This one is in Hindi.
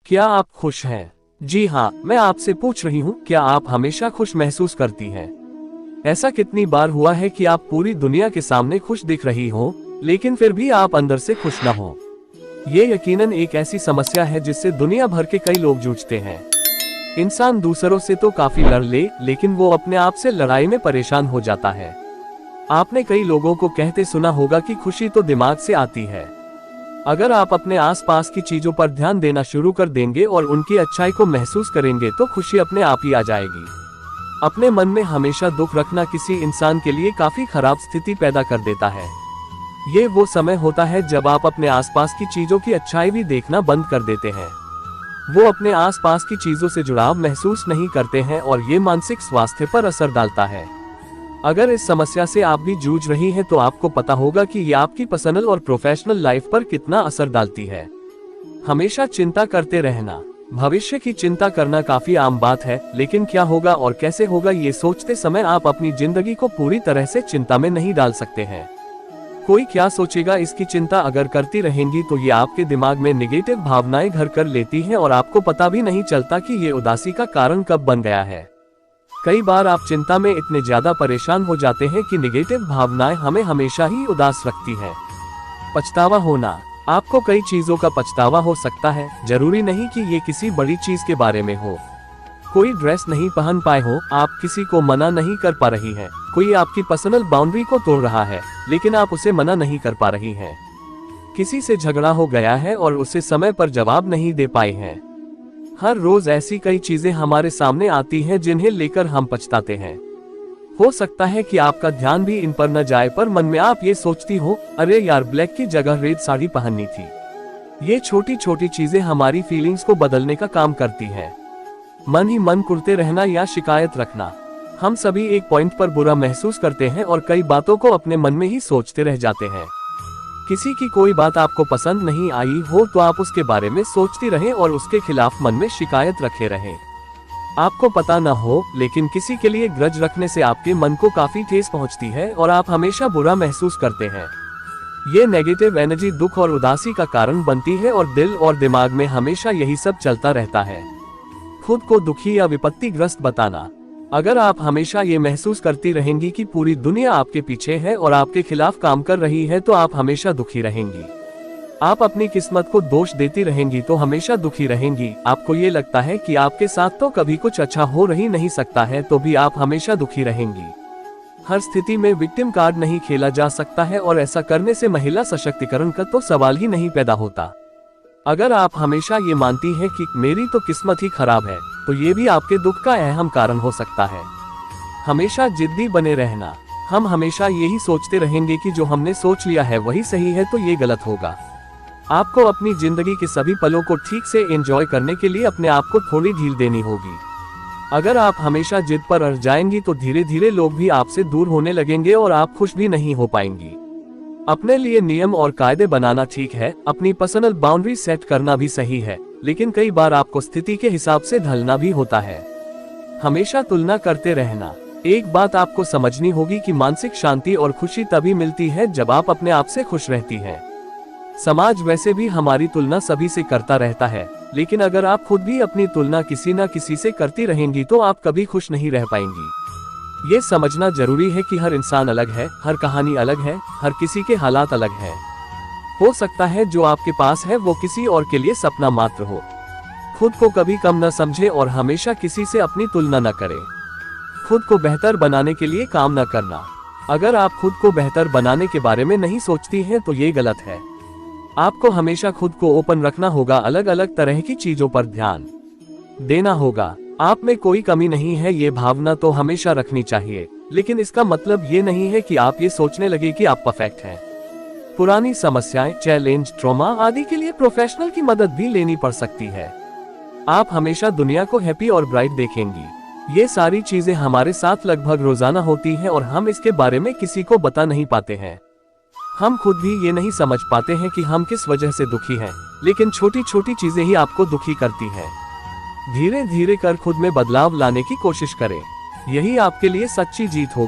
क्या आप खुश हैं? जी हाँ, मैं आपसे पूछ रही हूँ, क्या आप हमेशा खुश महसूस करती हैं? ऐसा कितनी बार हुआ है कि आप पूरी दुनिया के सामने खुश दिख रही हो, लेकिन फिर भी आप अंदर से खुश न हो? ये यकीनन एक ऐसी समस्या है जिससे दुनिया भर के कई लोग जूझते हैं। इंसान दूसरों से तो काफी लड़ ले, लेकिन वो अपने आप से लड़ाई में परेशान हो जाता है। आपने कई लोगों को कहते सुना होगा कि खुशी तो दिमाग से आती है। अगर आप अपने आसपास की चीजों पर ध्यान देना शुरू कर देंगे और उनकी अच्छाई को महसूस करेंगे तो खुशी अपने आप ही आ जाएगी। अपने मन में हमेशा दुख रखना किसी इंसान के लिए काफी खराब स्थिति पैदा कर देता है। ये वो समय होता है जब आप अपने आसपास की चीजों की अच्छाई भी देखना बंद कर देते हैं। वो अपने आसपास की चीजों से जुड़ाव महसूस नहीं करते हैं और ये मानसिक स्वास्थ्य पर असर डालता है। अगर इस समस्या से आप भी जूझ रही हैं तो आपको पता होगा कि ये आपकी पर्सनल और प्रोफेशनल लाइफ पर कितना असर डालती है। हमेशा चिंता करते रहना। भविष्य की चिंता करना काफी आम बात है, लेकिन क्या होगा और कैसे होगा ये सोचते समय आप अपनी जिंदगी को पूरी तरह से चिंता में नहीं डाल सकते हैं। कोई क्या सोचेगा इसकी चिंता अगर करती रहेंगी तो ये आपके दिमाग में निगेटिव भावनाएं घर कर लेती हैं और आपको पता भी नहीं चलता कि ये उदासी का कारण कब बन गया है। कई बार आप चिंता में इतने ज्यादा परेशान हो जाते हैं कि निगेटिव भावनाएं हमें हमेशा ही उदास रखती हैं। पछतावा होना। आपको कई चीजों का पछतावा हो सकता है, जरूरी नहीं कि ये किसी बड़ी चीज के बारे में हो। कोई ड्रेस नहीं पहन पाए हो, आप किसी को मना नहीं कर पा रही हैं। कोई आपकी पर्सनल बाउंड्री को तोड़ रहा है, लेकिन आप उसे मना नहीं कर पा रही हैं। किसी से झगड़ा हो गया है और उसे समय पर जवाब नहीं दे पाए हैं। हर रोज ऐसी कई चीजें हमारे सामने आती हैं जिन्हें लेकर हम पछताते हैं। हो सकता है कि आपका ध्यान भी इन पर न जाए, पर मन में आप ये सोचती हो, अरे यार ब्लैक की जगह रेड साड़ी पहननी थी। ये छोटी छोटी चीजें हमारी फीलिंग्स को बदलने का काम करती हैं। मन ही मन कुड़ते रहना या शिकायत रखना। हम सभी एक पॉइंट पर बुरा महसूस करते हैं और कई बातों को अपने मन में ही सोचते रह जाते हैं। किसी की कोई बात आपको पसंद नहीं आई हो तो आप उसके बारे में सोचती रहें और उसके खिलाफ मन में शिकायत रखे रहें। आपको पता न हो, लेकिन किसी के लिए ग्रज रखने से आपके मन को काफी ठेस पहुंचती है और आप हमेशा बुरा महसूस करते हैं। ये नेगेटिव एनर्जी दुख और उदासी का कारण बनती है और दिल और दिमाग में हमेशा यही सब चलता रहता है। खुद को दुखी या विपत्तिग्रस्त बताना। अगर आप हमेशा ये महसूस करती रहेंगी कि पूरी दुनिया आपके पीछे है और आपके खिलाफ काम कर रही है तो आप हमेशा दुखी रहेंगी। आप अपनी किस्मत को दोष देती रहेंगी तो हमेशा दुखी रहेंगी। आपको ये लगता है कि आपके साथ तो कभी कुछ अच्छा हो ही नहीं सकता है तो भी आप हमेशा दुखी रहेंगी। हर स्थिति में विक्टिम कार्ड नहीं खेला जा सकता है और ऐसा करने से महिला सशक्तिकरण का तो सवाल ही नहीं पैदा होता। अगर आप हमेशा ये मानती हैं कि मेरी तो किस्मत ही खराब है, तो ये भी आपके दुख का अहम कारण हो सकता है। हमेशा जिद्दी बने रहना। हम हमेशा यही सोचते रहेंगे कि जो हमने सोच लिया है वही सही है तो ये गलत होगा। आपको अपनी जिंदगी के सभी पलों को ठीक से एंजॉय करने के लिए अपने आप को थोड़ी ढील देनी होगी। अगर आप हमेशा जिद पर अड़ जाएंगी तो धीरे धीरे लोग भी आपसे दूर होने लगेंगे और आप खुश भी नहीं हो पाएंगी। अपने लिए नियम और कायदे बनाना ठीक है, अपनी पर्सनल बाउंड्री सेट करना भी सही है, लेकिन कई बार आपको स्थिति के हिसाब से ढलना भी होता है। हमेशा तुलना करते रहना। एक बात आपको समझनी होगी कि मानसिक शांति और खुशी तभी मिलती है जब आप अपने आप से खुश रहती हैं। समाज वैसे भी हमारी तुलना सभी से करता रहता है, लेकिन अगर आप खुद भी अपनी तुलना किसी न किसी से करती रहेंगी तो आप कभी खुश नहीं रह पाएंगी। ये समझना जरूरी है कि हर इंसान अलग है, हर कहानी अलग है, हर किसी के हालात अलग हैं। हो सकता है जो आपके पास है वो किसी और के लिए सपना मात्र हो। खुद को कभी कम न समझे और हमेशा किसी से अपनी तुलना न करें। खुद को बेहतर बनाने के लिए काम न करना। अगर आप खुद को बेहतर बनाने के बारे में नहीं सोचती हैं तो ये गलत है। आपको हमेशा खुद को ओपन रखना होगा, अलग अलग तरह की चीजों पर ध्यान देना होगा। आप में कोई कमी नहीं है ये भावना तो हमेशा रखनी चाहिए, लेकिन इसका मतलब ये नहीं है कि आप ये सोचने लगे कि आप परफेक्ट हैं। पुरानी समस्याएं, चैलेंज, ट्रॉमा आदि के लिए प्रोफेशनल की मदद भी लेनी पड़ सकती है। आप हमेशा दुनिया को हैप्पी और ब्राइट देखेंगी। ये सारी चीजें हमारे साथ लगभग रोजाना होती हैं और हम इसके बारे में किसी को बता नहीं पाते हैं। हम खुद भी ये नहीं समझ पाते हैं कि हम किस वजह से दुखी हैं, लेकिन छोटी छोटी चीजें ही आपको दुखी करती हैं। धीरे धीरे कर खुद में बदलाव लाने की कोशिश करें। यही आपके लिए सच्ची जीत होगी।